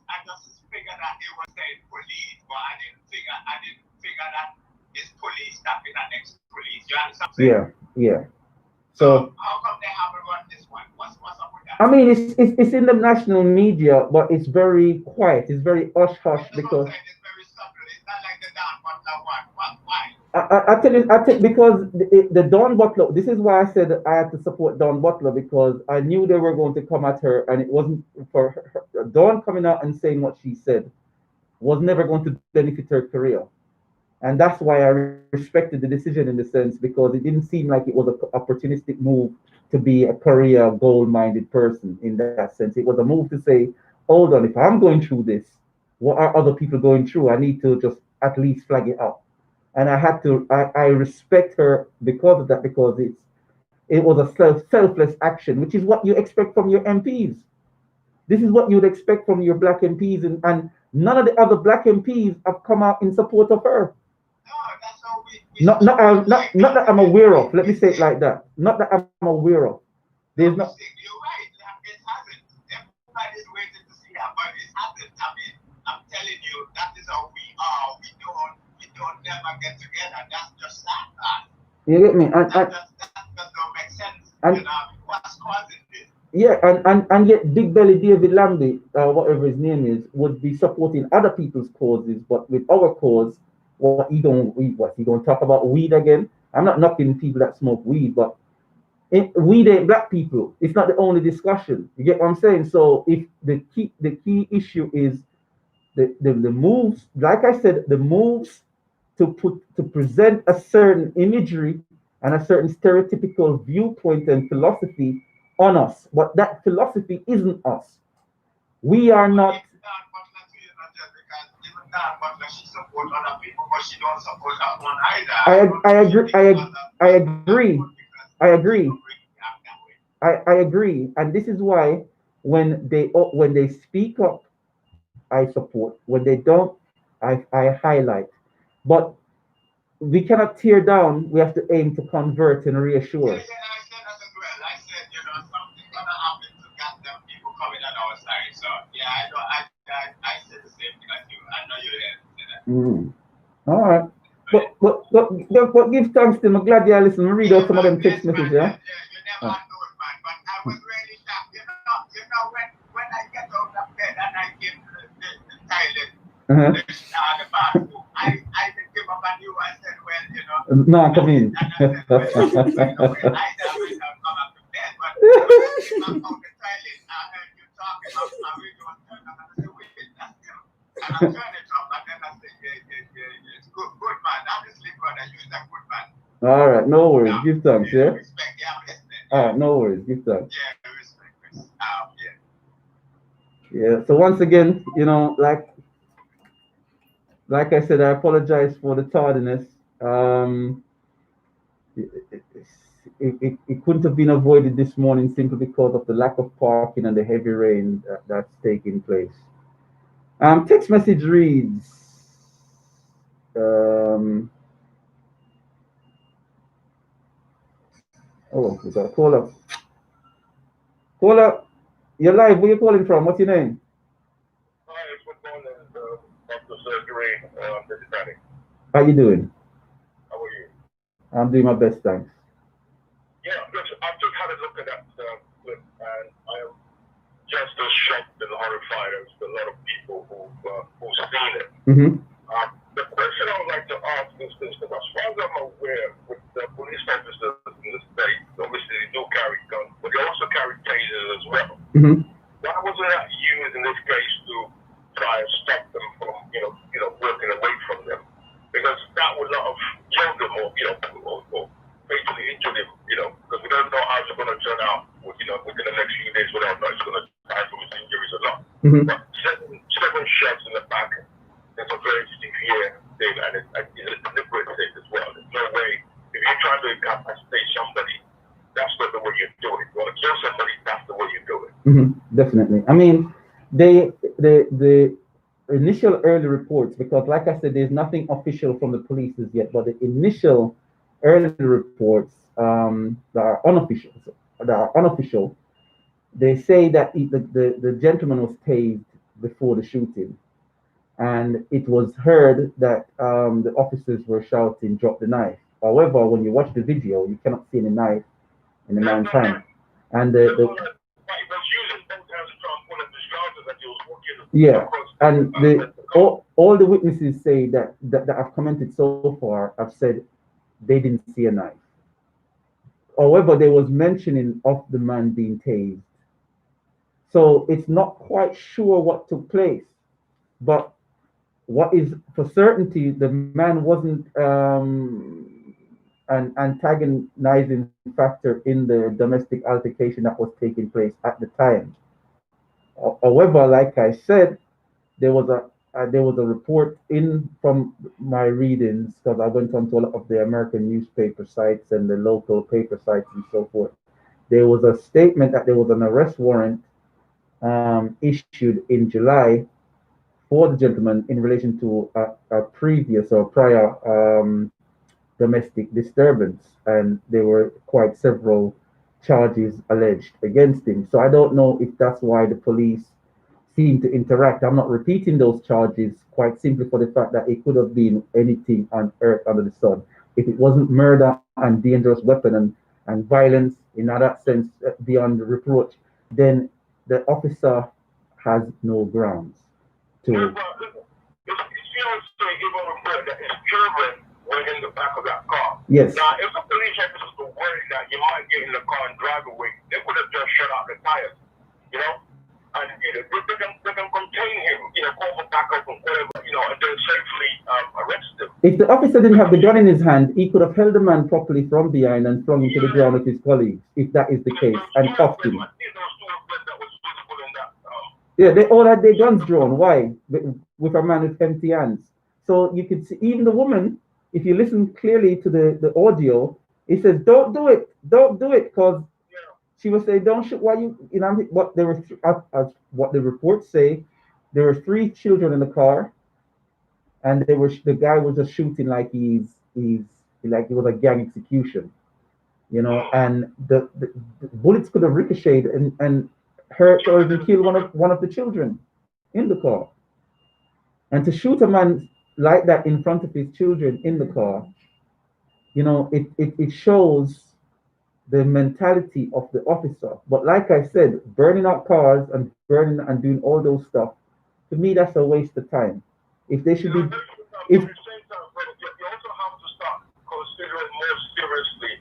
figured that it was saying police, but I didn't figure that it's police stopping at next police. You understand what I'm saying? yeah. So how come they haven't run this one? What's up with that? I mean, it's in the national media, but it's very quiet. It's very hush hush because It's very subtle. It's not like the Don Butler one. Why? I tell you because the Don Butler. This is why I said I had to support Don Butler because I knew they were going to come at her, and it wasn't for her. Dawn coming out and saying what she said was never going to benefit her career, and that's why I respected the decision in the sense because it didn't seem like it was an opportunistic move to be a career goal-minded person in that sense. It was a move to say, hold on, if I'm going through this, what are other people going through? I need to just at least flag it up. And I respect her because of that, because it was a selfless action, which is what you expect from your MPs. This is what you'd expect from your black MPs, and none of the other black MPs have come out in support of her. No, that's how Not that I'm aware of. Let me say it like that. Not that I'm aware of. There's not. You're right. It hasn't. Everybody's waiting to see how, but it hasn't. I mean, I'm telling you, that is how we are. We don't never get together. That's just that. You get me? That just don't make sense. What's causing this? Yeah, and yet Big Belly David Lambie, whatever his name is, would be supporting other people's causes, but with our cause, what he don't talk about weed again? I'm not knocking people that smoke weed, but weed ain't black people. It's not the only discussion. You get what I'm saying? So if the key issue is the moves, like I said, the moves to present a certain imagery and a certain stereotypical viewpoint and philosophy on us, but that philosophy isn't us. We are not. I agree, and this is why when they speak up, I support. When they don't, I highlight. But we cannot tear down. We have to aim to convert and reassure. I said something's gonna happen to get them people coming on our side. So yeah, I said the same thing as you. I know you're there. All right, but but give thanks to them. I'm glad you listen. I read out some of them text messages, yeah? You never know, man. But I was really shocked. When I get out of bed and I get the toilet, the bathroom, I didn't give up on you. I said, well, No, come in. And I said, well, I don't come up to bed. But when I came out of the toilet, I heard you talking about my radio and turned on and I said, wait, that's him. And I turned it up and then I said, yeah, it's good man. Obviously, brother, you're a good man. All right, no worries. Give thanks, yeah? Respect, yeah, I'm listening. All right, no worries. Give thanks. Yeah, respect. Yeah, so once again, like I said, I apologize for the tardiness. It couldn't have been avoided this morning simply because of the lack of parking and the heavy rain that's taking place. Text message reads, we got a caller. Caller, you're live. Where you calling from? What's your name? Hi, it's McDonald, Dr. Surgery, Hispanic. How you doing? How are you? I'm doing my best, thanks. Yeah, I've just had a look at that clip, and I am just as shocked and horrified as a lot of people who've seen it. Mm-hmm. The question I would like to ask is this, because as far as I'm aware, with the police officers in the state, obviously they do carry guns, but they also carry tasers as well. Mm-hmm. Why wasn't that used in this case to try and stop them from, working away from them? Because that would not have killed them or basically injured them, because we don't know how it's going to turn out, within the next few days, whether or not it's going to die from his injuries or not. Mm-hmm. But seven shots in the back, that's a very severe thing, and it's a deliberate thing as well. There's no way, if you're trying to incapacitate somebody, that's not the way you do it. If you want to kill somebody, that's the way you do it. Mm-hmm. Definitely. I mean, the initial early reports, because like I said, there's nothing official from the police as yet, but the initial early reports that are unofficial, they say that the gentleman was tased before the shooting, and it was heard that the officers were shouting, "Drop the knife." However, when you watch the video, you cannot see any knife in the man's hand, and all the witnesses say that I've commented so far, I've said they didn't see a knife. However, there was mentioning of the man being tased. So it's not quite sure what took place. But what is for certainty, the man wasn't an antagonizing factor in the domestic altercation that was taking place at the time. However, like I said, there was a report from my readings, because I went on to a lot of the American newspaper sites and the local paper sites and so forth. There was a statement that there was an arrest warrant issued in July for the gentleman in relation to a previous or prior domestic disturbance, and there were quite several charges alleged against him. So I don't know if that's why the police seem to interact. I'm not repeating those charges quite simply for the fact that it could have been anything on earth under the sun. If it wasn't murder and dangerous weapon and violence in that sense beyond reproach, then the officer has no grounds to. His fiancé even reported that his children were in the back of that car. Yes. Now, if the police officers were worried that you might get in the car and drive away, they would have just shut out the tires, and they can contain him, call for backup and whatever, and then safely arrest him. If the officer didn't have the gun in his hand, he could have held the man properly from behind and flung him to the ground with his colleagues, if that is the case, and cuffed him. Yeah, they all had their guns drawn. Why? With a man with empty hands. So you could see, even the woman, if you listen clearly to the audio, it says, don't do it, because she was saying, don't shoot. Why what there were, as what the reports say, there were 3 children in the car, and the guy was just shooting like he's like it was a gang execution, and the bullets could have ricocheted and hurt or even kill one of the children in the car. And to shoot a man like that in front of his children in the car, it shows the mentality of the officer. But like I said, burning out cars and burning and doing all those stuff, to me, that's a waste of time. If they should be, if at the same time, brother, you also have to start considering more seriously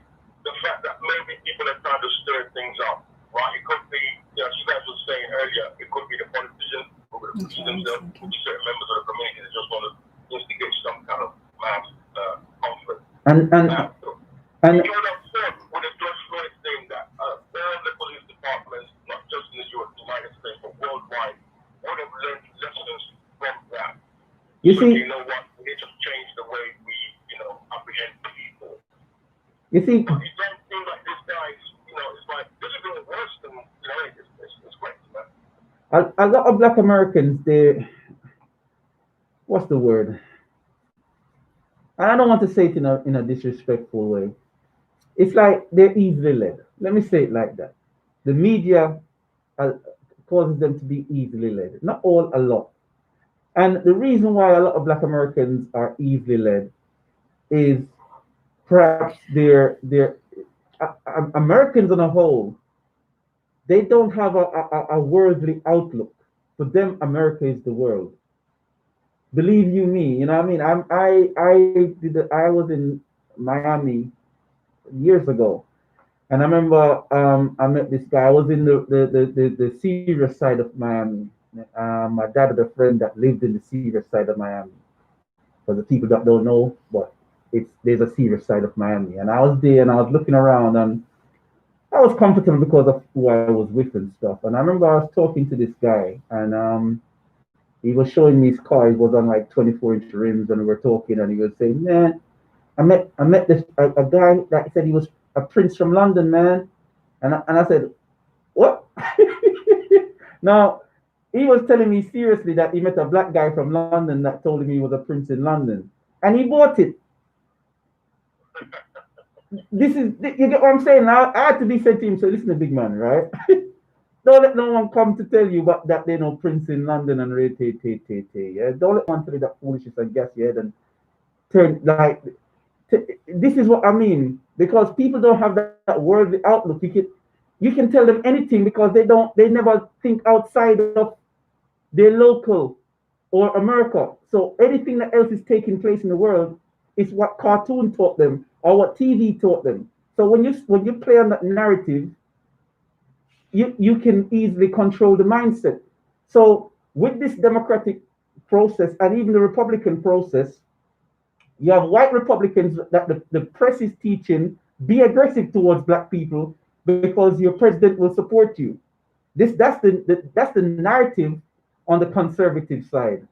the fact that maybe people are trying to stir things up, right? It could be, as you guys were saying earlier, it could be the politicians who would accuse themselves, could be certain members of the community that just want to instigate some kind of mass conflict. And you know that forth with the George Floyd thing that all the police departments, not just in the United States, but worldwide, would have learned lessons from that. you So see, you know what? We need to change the way we, apprehend people. you see, But it don't seem like this guy's, it's like this is doing worse than, it's great, man. a lot of Black Americans, what's the word? And I don't want to say it in a disrespectful way. It's like they're easily led. Let me say it like that. The media causes them to be easily led. Not all, a lot. And the reason why a lot of Black Americans are easily led is perhaps Americans on a whole, they don't have a worldly outlook. For them, America is the world. Believe you me, you know what I mean? I was in Miami years ago, and I remember I met this guy. I was in the serious side of Miami. My dad had a friend that lived in the serious side of Miami. For the people that don't know, but there's a serious side of Miami, and I was there and I was looking around and I was comfortable because of who I was with and stuff. And I remember I was talking to this guy, and he was showing me his car. It was on like 24-inch rims, and we were talking, and he was saying, "Man, I met this a guy that said he was a prince from London, man." And I said, "What?" Now, he was telling me seriously that he met a black guy from London that told him he was a prince in London, and he bought it. You get what I'm saying? I had to be said to him, so listen, big man, right? Don't let no one come to tell you but that they know Prince in London and yeah. Don't let one tell you that foolishness and gas your head and turn like. This is what I mean, because people don't have that worldly outlook. You can tell them anything because they never think outside of their local or America. So anything that else is taking place in the world is what cartoon taught them or what TV taught them. So when you play on that narrative, you can easily control the mindset. So with this democratic process and even the Republican process, you have white Republicans that the press is teaching, be aggressive towards black people because your president will support you. That's the narrative on the conservative side.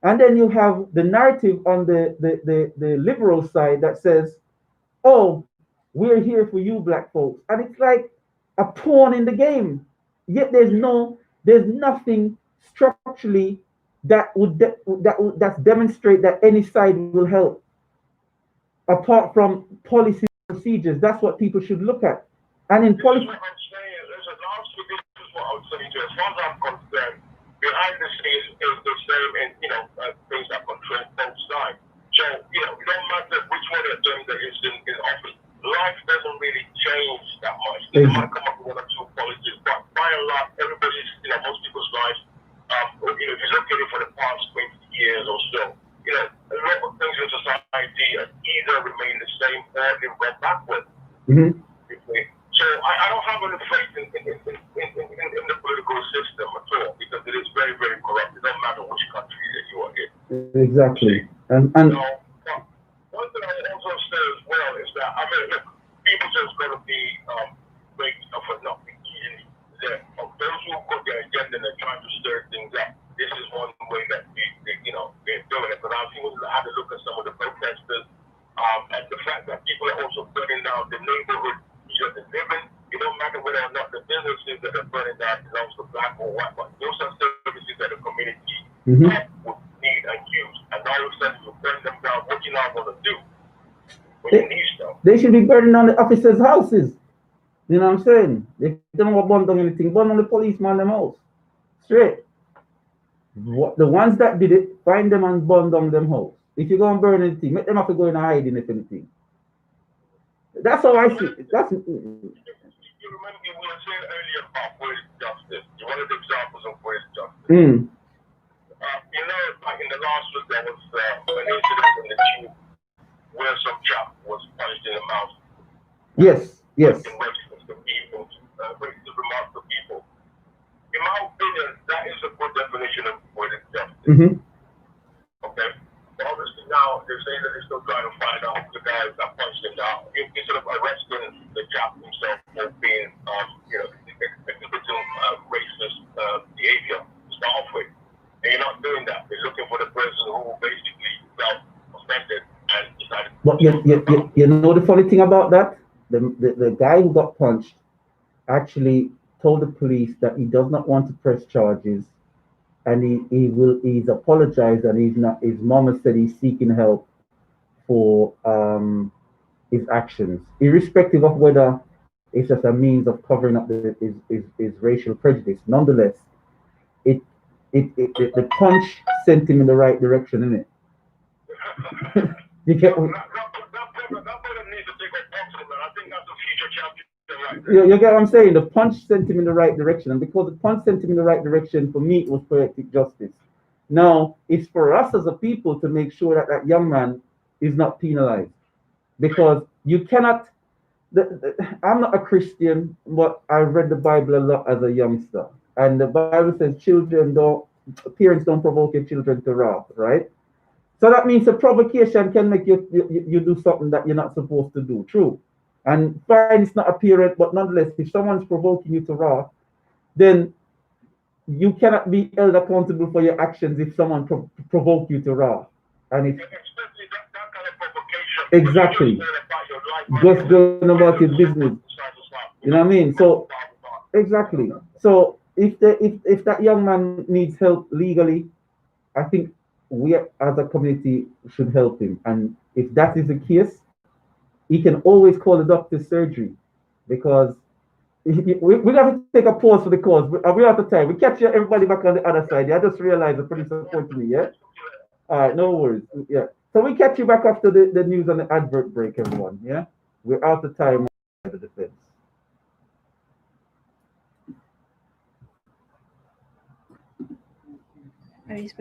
And then you have the narrative on the liberal side that says, "Oh, we're here for you black folks." And it's like a pawn in the game. Yet there's nothing structurally that's demonstrate that any side will help. Apart from policy procedures, that's what people should look at. And in policy, what I'm saying. Listen, honestly, this is what I'm saying. As far as I'm concerned, behind the scenes is the same, and things that control both sides. So it don't matter which one of them that is in office. Life doesn't really change that much. They might come up with one or two policies, but by and large, everybody's, most people's lives, if you look at it for the past 20 years or so, a lot of things in society either remain the same or they went backwards. Mm-hmm. So I don't have any faith in the political system at all because it is very, very corrupt. It doesn't matter which country that you are in. Exactly. And one thing I also say as well is that look, people just gotta be great for not being easily led. Those who put their agenda and they're trying to stir things up. This is one way that they're doing it. But I've had to look at some of the protesters and the fact that people are also burning down the neighborhood that they live in. It don't matter whether or not the businesses that are burning down belongs to black or white, but those are services that the community would need and use. And now all of a sudden you burn them down. What you not gonna do when you need stuff? They should be burning down the officers' houses. You know what I'm saying? They don't want to burn down anything. Burn on the policeman them house. Straight. The ones that did it, find them and burn down them house. If you go and burn anything, make them have to go in and hide in if anything. That's how I see it. That's You remember we were saying earlier about poetic justice. One of the examples of poetic justice. mm, Like in the last week, there was an incident in the tube where some chap was punched in the mouth. yes, yes. In racist to people, racist remarks to people. In my opinion, that is a good definition of poetic justice. Mm-hmm. Okay? But obviously now they're saying that they're still trying to find out the guy that punched him down. Instead of arresting the chap himself for being, exhibiting racist behavior to start off with. And you're not doing that. They're looking for the person who basically felt offended and decided. But you know the funny thing about that? The guy who got punched actually told the police that he does not want to press charges, and he's apologized, and he's not. His mama said he's seeking help for his actions, irrespective of whether it's just a means of covering up his racial prejudice. Nonetheless, the punch sent him in the right direction, isn't it? You get what? You get what I'm saying? The punch sent him in the right direction, and because the punch sent him in the right direction, for me, it was poetic justice. Now, it's for us as a people to make sure that that young man is not penalized, because you cannot. I'm not a Christian, but I read the Bible a lot as a youngster, and the Bible says parents don't provoke your children to wrath, right? So that means a provocation can make you do something that you're not supposed to do. True. And fine, it's not a parent, but nonetheless, if someone's provoking you to wrath, then you cannot be held accountable for your actions if someone provoke you to wrath. And if especially that kind of provocation. exactly, just going about your business. You know what I mean? So exactly. So if that young man needs help legally, I think we as a community should help him. And if that is the case, he can always call the doctor's surgery, because we have to take a pause for the cause. We're out of time. We catch everybody back on the other side. I just realized the police are supporting me, yeah? All right, no worries. Yeah. So we catch you back after the news and the advert break, everyone, yeah? We're out of time on the defense. I respect